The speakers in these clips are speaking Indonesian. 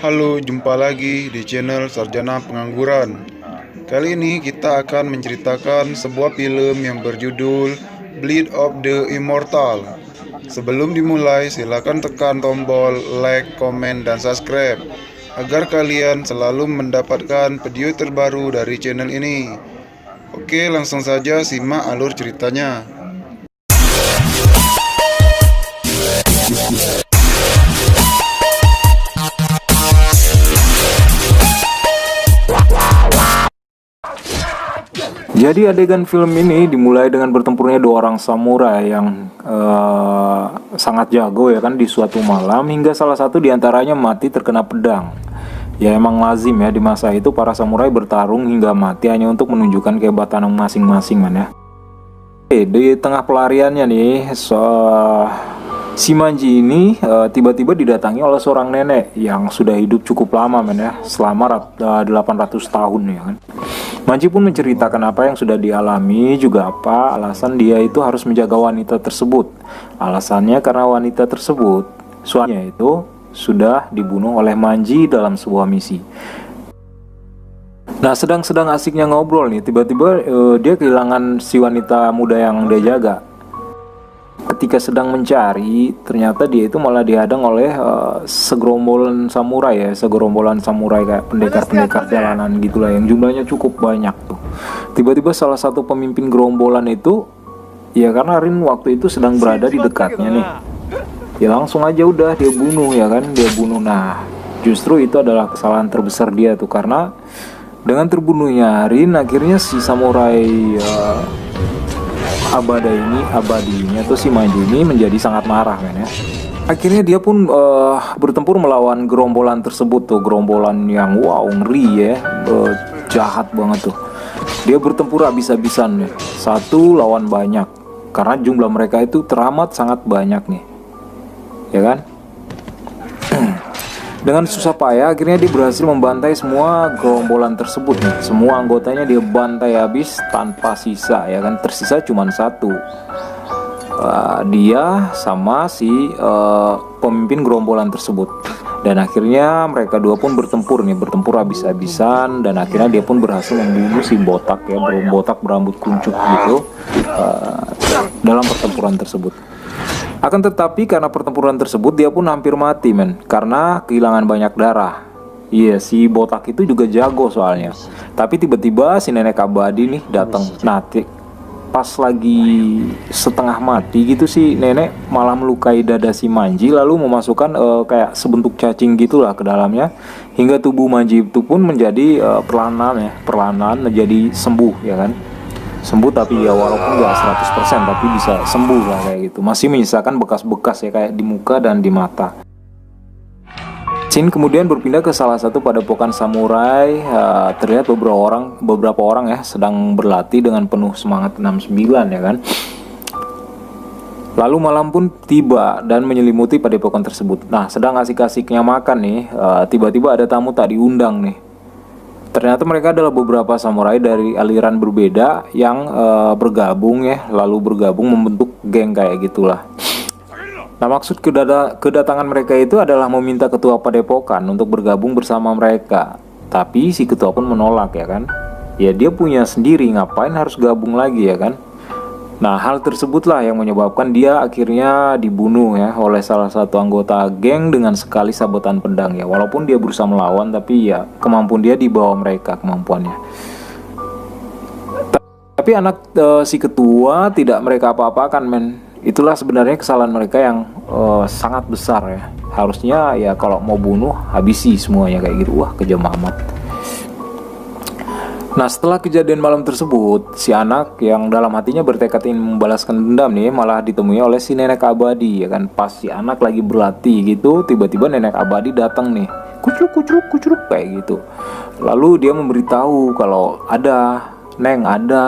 Halo, jumpa lagi di channel Sarjana Pengangguran. Kali ini kita akan menceritakan sebuah film yang berjudul Bleed of the Immortal. Sebelum dimulai, silakan tekan tombol like, komen, dan subscribe agar kalian selalu mendapatkan video terbaru dari channel ini. Oke, langsung saja simak alur ceritanya. Jadi adegan film ini dimulai dengan bertempurnya dua orang samurai yang sangat jago ya kan di suatu malam, hingga salah satu diantaranya mati terkena pedang. Ya emang lazim ya di masa itu para samurai bertarung hingga mati hanya untuk menunjukkan kehebatan masing-masing man ya. Di tengah pelariannya nih, si Manji ini tiba-tiba didatangi oleh seorang nenek yang sudah hidup cukup lama men ya, selama 800 tahun ya kan. Manji pun menceritakan apa yang sudah dialami, juga apa alasan dia itu harus menjaga wanita tersebut. Alasannya karena wanita tersebut, suaminya itu sudah dibunuh oleh Manji dalam sebuah misi. Nah, sedang asiknya ngobrol nih, tiba-tiba dia kehilangan si wanita muda yang dia jaga. Ketika sedang mencari, ternyata dia itu malah dihadang oleh segerombolan samurai kayak pendekar-pendekar jalanan gitulah yang jumlahnya cukup banyak tuh. Tiba-tiba salah satu pemimpin gerombolan itu, ya karena Rin waktu itu sedang berada di dekatnya nih, ya langsung aja udah dia bunuh ya kan, dia bunuh. Nah, justru itu adalah kesalahan terbesar dia tuh, karena dengan terbunuhnya Rin, akhirnya si samurai abadinya tuh si Manji ini menjadi sangat marah men ya. Akhirnya dia pun bertempur melawan gerombolan tersebut tuh, gerombolan yang wow ngeri ya, jahat banget tuh. Dia bertempur habis-habisan nih, satu lawan banyak, karena jumlah mereka itu teramat sangat banyak nih, ya kan. Dengan susah payah akhirnya dia berhasil membantai semua gerombolan tersebut nih. Semua anggotanya dia bantai habis tanpa sisa ya kan. Tersisa cuma satu, dia sama si pemimpin gerombolan tersebut. Dan akhirnya mereka dua pun bertempur habis-habisan, dan akhirnya dia pun berhasil membunuh si botak ya, botak berambut kuncup gitu dalam pertempuran tersebut. Akan tetapi karena pertempuran tersebut dia pun hampir mati men, karena kehilangan banyak darah. Iya, si botak itu juga jago soalnya. Tapi tiba-tiba si nenek abadi nih datang. Nah, pas lagi setengah mati gitu, si nenek malah melukai dada si Manji, lalu memasukkan kayak sebentuk cacing gitulah ke dalamnya, hingga tubuh Manji itu pun menjadi perlahan menjadi sembuh ya kan. Sembuh, tapi ya walaupun gak 100% tapi bisa sembuh lah kayak gitu. Masih menyisakan bekas-bekas ya kayak di muka dan di mata. Shin kemudian berpindah ke salah satu padepokan samurai. Terlihat beberapa orang ya sedang berlatih dengan penuh semangat 69 ya kan. Lalu malam pun tiba dan menyelimuti padepokan tersebut. Nah, sedang asik-asiknya makan nih, tiba-tiba ada tamu tak diundang nih. Ternyata mereka adalah beberapa samurai dari aliran berbeda yang bergabung membentuk geng kayak gitulah. Nah, maksud kedatangan mereka itu adalah meminta ketua padepokan untuk bergabung bersama mereka. Tapi si ketua pun menolak ya kan. Ya dia punya sendiri, ngapain harus gabung lagi ya kan. Nah, hal tersebutlah yang menyebabkan dia akhirnya dibunuh ya oleh salah satu anggota geng dengan sekali sabetan pedang ya. Walaupun dia berusaha melawan, tapi ya kemampuan dia di bawah mereka kemampuannya. Tapi anak si ketua tidak mereka apa-apakan men. Itulah sebenarnya kesalahan mereka yang sangat besar ya. Harusnya ya kalau mau bunuh habisi semuanya kayak gitu. Wah, kejam amat. Nah, setelah kejadian malam tersebut, si anak yang dalam hatinya bertekad ingin membalaskan dendam nih malah ditemui oleh si nenek abadi ya kan. Pas si anak lagi berlatih gitu, tiba-tiba nenek abadi datang nih, kucruk kayak gitu. Lalu dia memberitahu kalau ada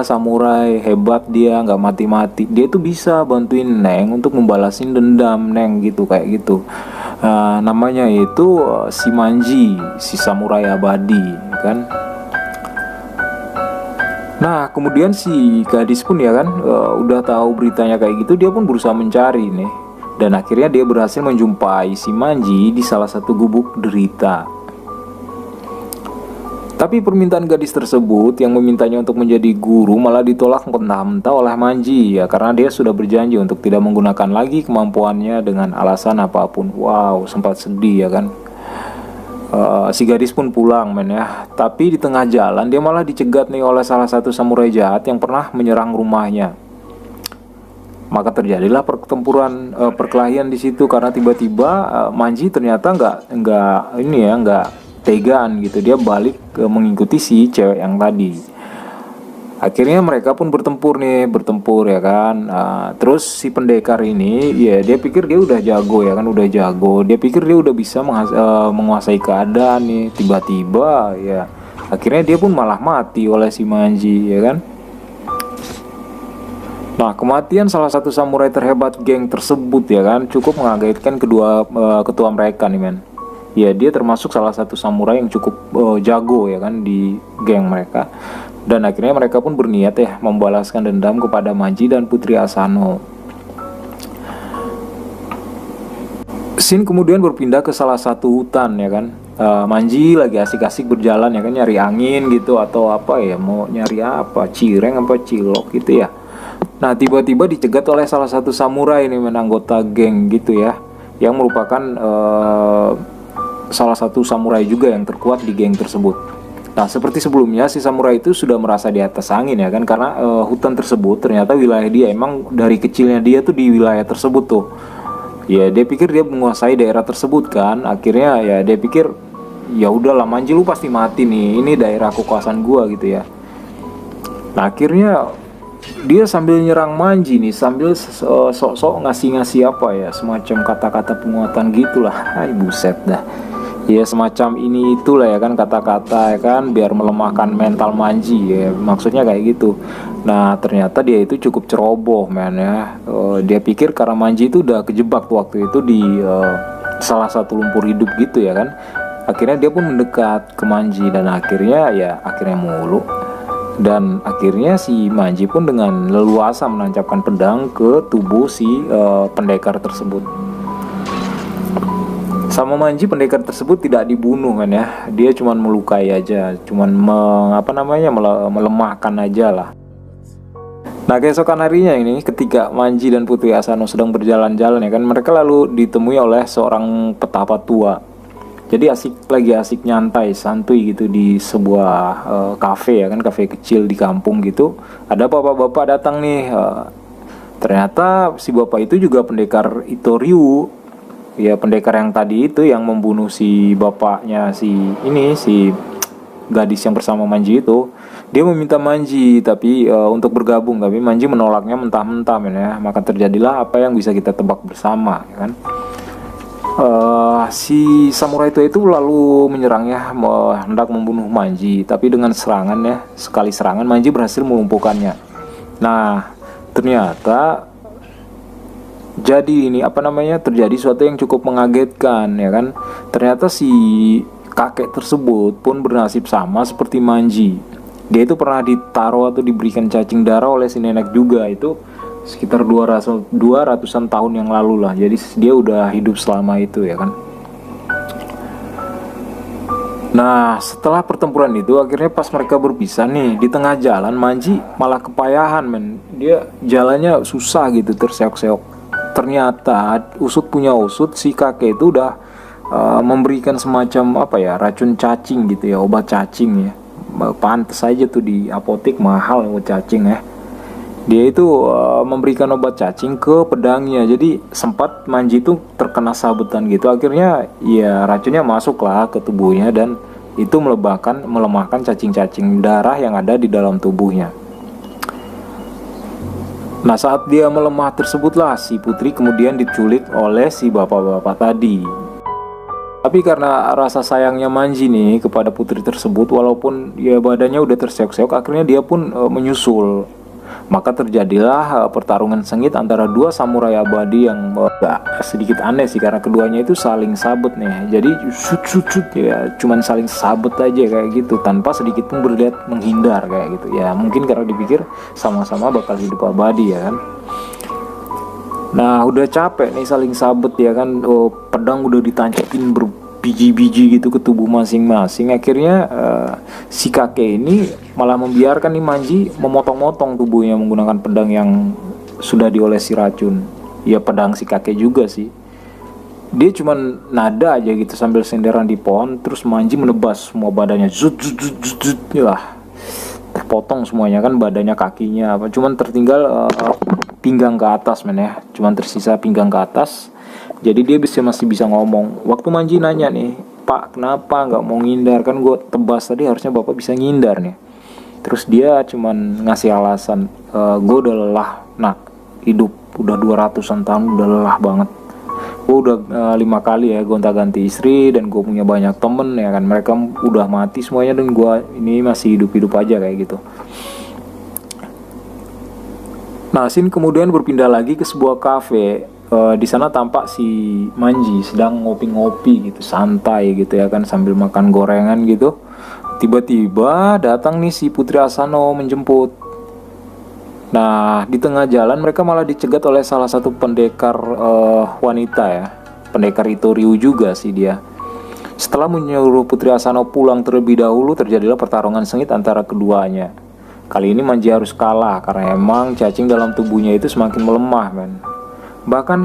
samurai hebat, dia nggak mati-mati, dia tuh bisa bantuin Neng untuk membalasin dendam Neng gitu kayak gitu. Namanya itu si Manji, si samurai abadi kan. Nah, kemudian si gadis pun ya kan udah tahu beritanya kayak gitu, dia pun berusaha mencari nih Dan akhirnya dia berhasil menjumpai si Manji di salah satu gubuk derita. Tapi permintaan gadis tersebut yang memintanya untuk menjadi guru malah ditolak mentah-mentah oleh Manji, ya karena dia sudah berjanji untuk tidak menggunakan lagi kemampuannya dengan alasan apapun. Wow, sempat sedih ya kan. Si gadis pun pulang men ya. Tapi di tengah jalan dia malah dicegat nih oleh salah satu samurai jahat yang pernah menyerang rumahnya. Maka terjadilah perkelahian di situ karena tiba-tiba Manji ternyata nggak tegaan gitu. Dia balik mengikuti si cewek yang tadi. Akhirnya mereka pun bertempur ya kan. Terus si pendekar ini ya dia pikir dia udah jago ya kan, Dia pikir dia udah bisa menguasai keadaan nih. Tiba-tiba ya akhirnya dia pun malah mati oleh si Manji ya kan. Nah, kematian salah satu samurai terhebat geng tersebut ya kan cukup mengagetkan kedua ketua mereka nih men. Ya dia termasuk salah satu samurai yang cukup jago ya kan di geng mereka. Dan akhirnya mereka pun berniat ya membalaskan dendam kepada Manji dan Putri Asano. Scene kemudian berpindah ke salah satu hutan ya kan. Manji lagi asik-asik berjalan ya kan, nyari angin gitu atau apa ya, mau nyari apa, cireng apa cilok gitu ya. Nah tiba-tiba dicegat oleh salah satu samurai ini, anggota geng gitu ya, yang merupakan salah satu samurai juga yang terkuat di geng tersebut. Nah seperti sebelumnya si samurai itu sudah merasa di atas angin ya kan, karena hutan tersebut ternyata wilayah dia, emang dari kecilnya dia tuh di wilayah tersebut tuh. Ya dia pikir dia menguasai daerah tersebut kan, akhirnya ya dia pikir ya udahlah Manji lu pasti mati nih, ini daerah kekuasaan gua gitu ya. Nah akhirnya dia sambil nyerang Manji nih, sambil sok-sok ngasih apa ya, semacam kata-kata penguatan gitulah. Hai buset dah. Ya semacam ini itulah ya kan, kata-kata ya kan, biar melemahkan mental Manji ya, maksudnya kayak gitu. Nah ternyata dia itu cukup ceroboh men ya. Dia pikir karena Manji itu udah kejebak waktu itu di salah satu lumpur hidup gitu ya kan. Akhirnya dia pun mendekat ke Manji dan akhirnya mulu. Dan akhirnya si Manji pun dengan leluasa menancapkan pedang ke tubuh si pendekar tersebut. Sama Manji pendekar tersebut tidak dibunuh kan ya, dia cuma melukai aja, cuma melemahkan aja lah. Nah keesokan harinya ini ketika Manji dan Putri Asano sedang berjalan-jalan ya kan, mereka lalu ditemui oleh seorang petapa tua. Jadi lagi asik nyantai santuy gitu di sebuah kafe ya kan, kafe kecil di kampung gitu. Ada bapak-bapak datang nih. Ternyata si bapak itu juga pendekar Itoryu. Ya pendekar yang tadi itu yang membunuh si bapaknya si gadis yang bersama Manji itu. Dia meminta Manji tapi untuk bergabung, tapi Manji menolaknya mentah-mentah ya. Maka terjadilah apa yang bisa kita tebak bersama ya kan. Si samurai tua itu lalu menyerangnya, hendak membunuh Manji, tapi dengan serangan ya, sekali serangan Manji berhasil melumpuhkannya. Nah ternyata terjadi sesuatu yang cukup mengagetkan ya kan. Ternyata si kakek tersebut pun bernasib sama seperti Manji. Dia itu pernah ditaruh atau diberikan cacing darah oleh si nenek juga, itu sekitar 200-an tahun yang lalu lah. Jadi dia udah hidup selama itu ya kan. Nah setelah pertempuran itu akhirnya pas mereka berpisah nih, di tengah jalan Manji malah kepayahan men. Dia jalannya susah gitu, terseok-seok. Ternyata usut punya usut, si kakek itu udah memberikan semacam racun cacing gitu ya, obat cacing ya. Pantes aja tuh di apotek mahal obat cacing ya. Dia itu memberikan obat cacing ke pedangnya. Jadi sempat Manji itu terkena sabetan gitu. Akhirnya ya racunnya masuklah ke tubuhnya dan itu melemahkan cacing-cacing darah yang ada di dalam tubuhnya. Nah saat dia melemah tersebutlah si putri kemudian diculik oleh si bapak-bapak tadi. Tapi karena rasa sayangnya Manji nih kepada putri tersebut, walaupun ya badannya udah terseok-seok, akhirnya dia pun menyusul. Maka terjadilah pertarungan sengit antara dua samurai abadi yang sedikit aneh sih, karena keduanya itu saling sabet nih. Jadi shoot ya, cuman saling sabet aja kayak gitu, tanpa sedikit pun berniat menghindar kayak gitu. Ya mungkin karena dipikir sama-sama bakal hidup abadi ya kan. Nah udah capek nih saling sabet ya kan, pedang udah ditancekin berbiji-biji gitu ke tubuh masing-masing. Akhirnya si kakek ini malah membiarkan nih Manji memotong-motong tubuhnya menggunakan pedang yang sudah diolesi racun. Ya pedang si kakek juga sih. Dia cuman nada aja gitu sambil senderan di pohon, terus Manji menebas semua badannya, zut zut zut zut, zut. Lah terpotong semuanya kan, badannya, kakinya apa, cuman tertinggal pinggang ke atas men ya, cuman tersisa pinggang ke atas. Jadi dia masih bisa ngomong. Waktu Manji nanya nih, "Pak, kenapa nggak mau ngindar? Kan gue tebas tadi, harusnya bapak bisa ngindar nih." Terus dia cuman ngasih alasan, "Gue udah lelah, nak, hidup udah 200-an tahun, udah lelah banget. Gue udah 5 kali ya gonta-ganti istri, dan gue punya banyak temen ya kan, mereka udah mati semuanya, dan gue ini masih hidup-hidup aja kayak gitu." Nah, scene kemudian berpindah lagi ke sebuah kafe. Di sana tampak si Manji sedang ngopi-ngopi gitu, santai gitu ya kan, sambil makan gorengan gitu. Tiba-tiba datang nih si Putri Asano menjemput. Nah, di tengah jalan mereka malah dicegat oleh salah satu pendekar wanita ya. Pendekar Itoriu juga sih dia. Setelah menyuruh Putri Asano pulang terlebih dahulu, terjadilah pertarungan sengit antara keduanya. Kali ini Manji harus kalah karena emang cacing dalam tubuhnya itu semakin melemah men. Bahkan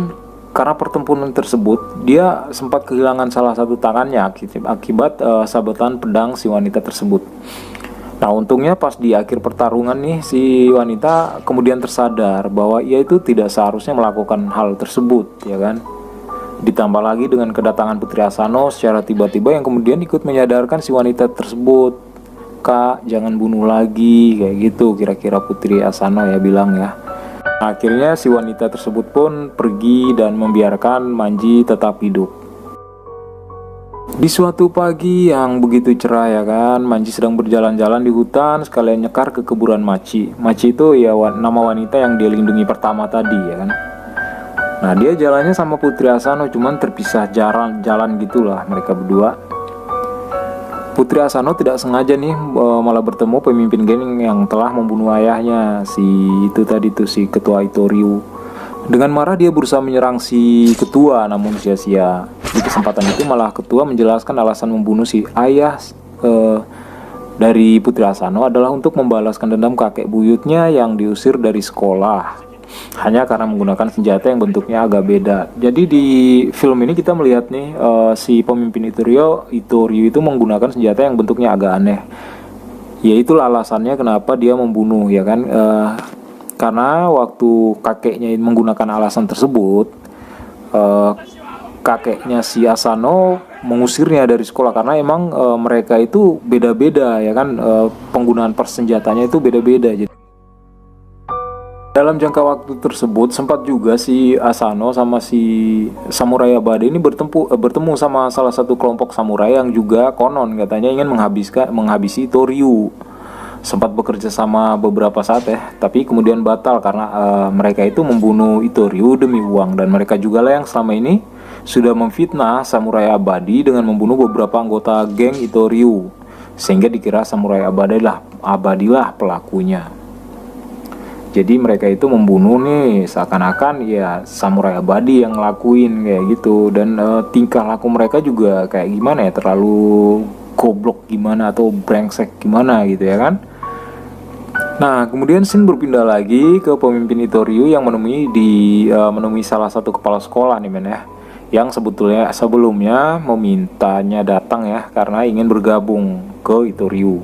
karena pertempuran tersebut, dia sempat kehilangan salah satu tangannya akibat sabetan pedang si wanita tersebut. Nah untungnya pas di akhir pertarungan nih, si wanita kemudian tersadar bahwa ia itu tidak seharusnya melakukan hal tersebut ya kan. Ditambah lagi dengan kedatangan Putri Asano secara tiba-tiba yang kemudian ikut menyadarkan si wanita tersebut, "Kak, jangan bunuh lagi," kayak gitu kira-kira Putri Asano ya bilang ya. Akhirnya si wanita tersebut pun pergi dan membiarkan Manji tetap hidup. Di suatu pagi yang begitu cerah ya kan, Manji sedang berjalan-jalan di hutan sekalian nyekar ke kuburan Machi. Machi itu ya nama wanita yang dia lindungi pertama tadi ya kan. Nah dia jalannya sama Putri Asano, cuman terpisah jalan gitulah mereka berdua. Putri Asano tidak sengaja nih malah bertemu pemimpin geng yang telah membunuh ayahnya, si itu tadi tuh, si ketua Itoriu. Dengan marah dia berusaha menyerang si ketua, namun sia-sia. Di kesempatan itu malah ketua menjelaskan alasan membunuh si ayah dari Putri Asano adalah untuk membalaskan dendam kakek buyutnya yang diusir dari sekolah, hanya karena menggunakan senjata yang bentuknya agak beda. Jadi di film ini kita melihat nih si pemimpin Itoriu itu menggunakan senjata yang bentuknya agak aneh. Ya itulah alasannya kenapa dia membunuh ya kan. Karena waktu kakeknya menggunakan alasan tersebut, kakeknya si Asano mengusirnya dari sekolah karena emang mereka itu beda-beda ya kan, penggunaan persenjatanya itu beda-beda. Jadi dalam jangka waktu tersebut sempat juga si Asano sama si Samurai Abadi ini bertemu sama salah satu kelompok samurai yang juga konon katanya ingin menghabisi Itoriu. Sempat bekerja sama beberapa saat ya, tapi kemudian batal karena mereka itu membunuh Itoriu demi uang, dan mereka juga lah yang selama ini sudah memfitnah Samurai Abadi dengan membunuh beberapa anggota geng Itoriu, sehingga dikira Samurai Abadi lah pelakunya. Jadi mereka itu membunuh nih seakan-akan ya Samurai Abadi yang ngelakuin kayak gitu, dan tingkah laku mereka juga kayak gimana ya, terlalu goblok gimana atau brengsek gimana gitu ya kan. Nah kemudian scene berpindah lagi ke pemimpin Itoriu yang menemui salah satu kepala sekolah nih men ya, yang sebelumnya memintanya datang ya karena ingin bergabung ke Itoriu.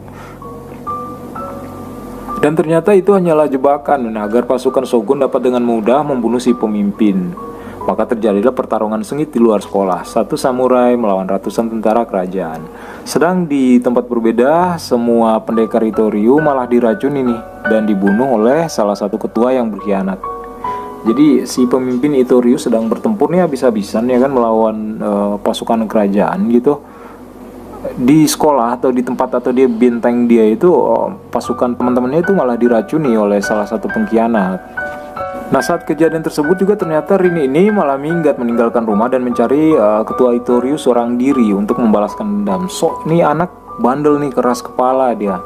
Dan ternyata itu hanyalah jebakan agar pasukan Shogun dapat dengan mudah membunuh si pemimpin. Maka terjadilah pertarungan sengit di luar sekolah, satu samurai melawan ratusan tentara kerajaan. Sedang di tempat berbeda, semua pendekar Itoriu malah diracuni nih dan dibunuh oleh salah satu ketua yang berkhianat. Jadi si pemimpin Itoriu sedang bertempur nih habis-habisan ya kan melawan pasukan kerajaan gitu. Di sekolah atau di tempat atau di benteng dia itu pasukan teman-temannya itu malah diracuni oleh salah satu pengkhianat. Nah saat kejadian tersebut juga ternyata Rin ini malah minggat meninggalkan rumah dan mencari ketua Itoriu seorang diri untuk membalaskan dendam. Ini anak bandel nih, keras kepala dia.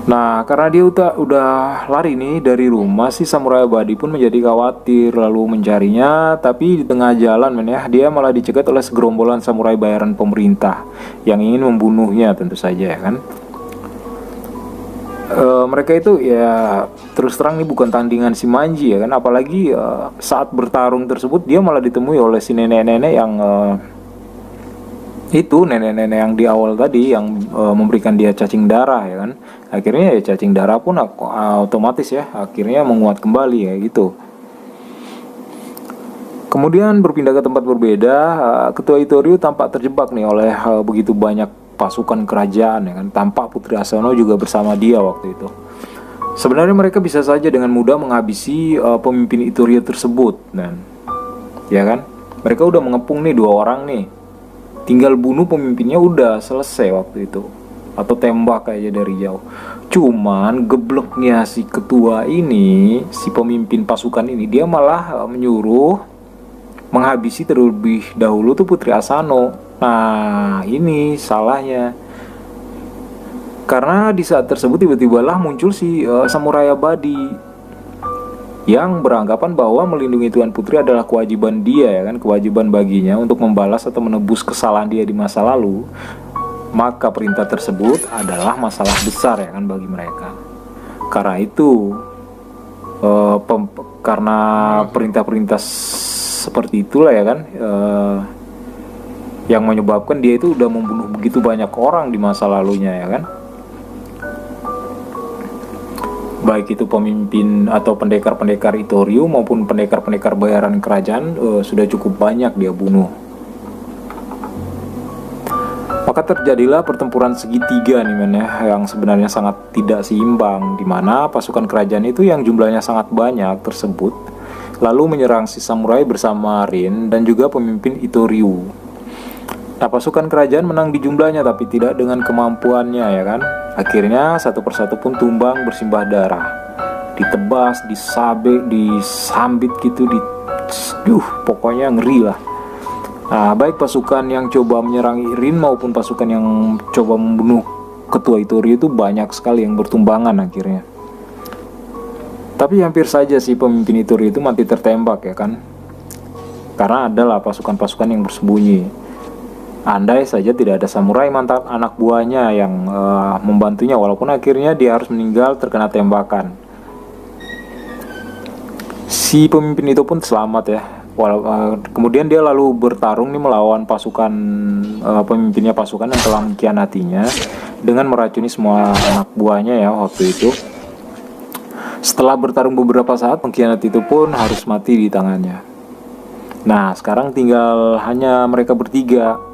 Nah, karena dia udah lari nih dari rumah, si samurai abadi pun menjadi khawatir lalu mencarinya, tapi di tengah jalan dia malah dicegat oleh segerombolan samurai bayaran pemerintah yang ingin membunuhnya tentu saja ya kan. Mereka itu ya terus terang nih bukan tandingan si Manji ya kan, apalagi saat bertarung tersebut dia malah ditemui oleh si nenek-nenek yang itu nenek-nenek yang di awal tadi yang memberikan dia cacing darah ya kan. Akhirnya ya cacing darah pun otomatis ya akhirnya menguat kembali ya gitu. Kemudian berpindah ke tempat berbeda, ketua Itoryu tampak terjebak nih oleh begitu banyak pasukan kerajaan ya kan. Tampak Putri Asano juga bersama dia waktu itu. Sebenarnya mereka bisa saja dengan mudah menghabisi pemimpin Itoryu tersebut dan ya kan. Mereka udah mengepung nih 2 orang nih. Tinggal bunuh pemimpinnya udah selesai waktu itu, atau tembak aja dari jauh. Cuman gebleknya si ketua ini, si pemimpin pasukan ini, dia malah menyuruh menghabisi terlebih dahulu tuh Putri Asano. Nah ini salahnya, karena di saat tersebut tiba-tibalah muncul si samurai abadi yang beranggapan bahwa melindungi Tuan Putri adalah kewajiban dia ya kan, kewajiban baginya untuk membalas atau menebus kesalahan dia di masa lalu. Maka perintah tersebut adalah masalah besar ya kan bagi mereka. Karena itu karena perintah-perintah seperti itulah ya kan yang menyebabkan dia itu udah membunuh begitu banyak orang di masa lalunya ya kan. Baik itu pemimpin atau pendekar-pendekar Itoryu maupun pendekar-pendekar bayaran kerajaan sudah cukup banyak dia bunuh. Maka terjadilah pertempuran segitiga nih yang sebenarnya sangat tidak seimbang, di mana pasukan kerajaan itu yang jumlahnya sangat banyak tersebut lalu menyerang si samurai bersama Rin dan juga pemimpin Itoryu. Nah, pasukan kerajaan menang di jumlahnya tapi tidak dengan kemampuannya ya kan. Akhirnya satu persatu pun tumbang bersimbah darah, ditebas, disambit gitu, pokoknya ngeri lah. Nah, baik pasukan yang coba menyerang Rin maupun pasukan yang coba membunuh ketua Itoryu itu banyak sekali yang bertumbangan akhirnya. Tapi hampir saja si pemimpin Itoryu itu mati tertembak ya kan, karena adalah pasukan-pasukan yang bersembunyi. Andai saja tidak ada samurai mantap anak buahnya yang membantunya, walaupun akhirnya dia harus meninggal terkena tembakan. Si pemimpin itu pun selamat ya. Kemudian dia lalu bertarung nih melawan pasukan pemimpinnya pasukan yang telah mengkhianatinya dengan meracuni semua anak buahnya ya waktu itu. Setelah bertarung beberapa saat, pengkhianat itu pun harus mati di tangannya. Nah, sekarang tinggal hanya mereka bertiga.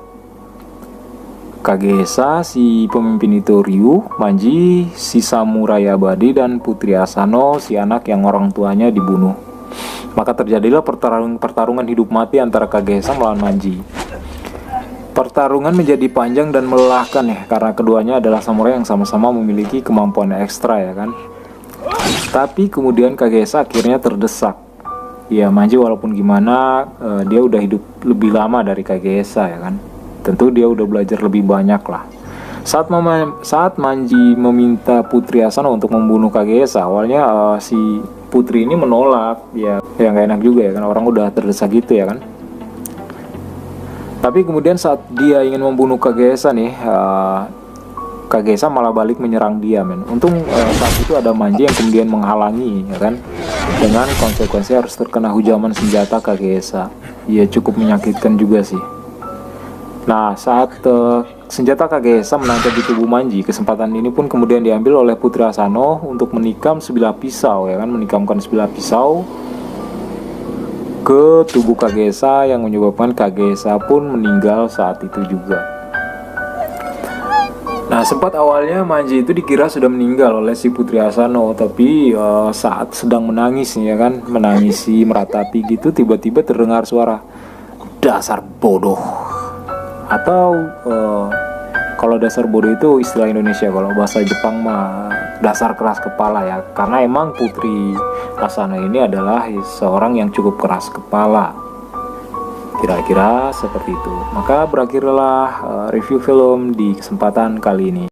Kagesa, si pemimpin Itoryu, Manji, si samurai abadi, dan Putri Asano, si anak yang orang tuanya dibunuh. Maka terjadilah pertarungan hidup mati antara Kagesa melawan Manji. Pertarungan menjadi panjang dan melelahkan ya, karena keduanya adalah samurai yang sama-sama memiliki kemampuan ekstra ya kan. Tapi kemudian Kagesa akhirnya terdesak. Ya Manji walaupun gimana dia udah hidup lebih lama dari Kagesa ya kan. Tentu dia udah belajar lebih banyak lah. Saat Manji meminta Putri Asano untuk membunuh Kagesa, awalnya si Putri ini menolak. Ya nggak enak juga ya kan, orang udah terdesak gitu ya kan. Tapi kemudian saat dia ingin membunuh Kagesa nih, Kagesa malah balik menyerang dia men. Untung saat itu ada Manji yang kemudian menghalangi ya kan. Dengan konsekuensi harus terkena hujaman senjata Kagesa. Ya cukup menyakitkan juga sih. Nah, saat senjata Kagesa menancap di tubuh Manji, kesempatan ini pun kemudian diambil oleh Putri Asano untuk menikam sebilah pisau ya kan, menikamkan sebilah pisau ke tubuh Kagesa yang menyebabkan Kagesa pun meninggal saat itu juga. Nah, sempat awalnya Manji itu dikira sudah meninggal oleh si Putri Asano, tapi saat sedang menangis ya kan, menangisi meratapi gitu, tiba-tiba terdengar suara dasar bodoh. Atau kalau dasar bodoh itu istilah Indonesia, kalau bahasa Jepang mah dasar keras kepala ya. Karena emang Putri Asano ini adalah seorang yang cukup keras kepala. Kira-kira seperti itu. Maka berakhirlah review film di kesempatan kali ini.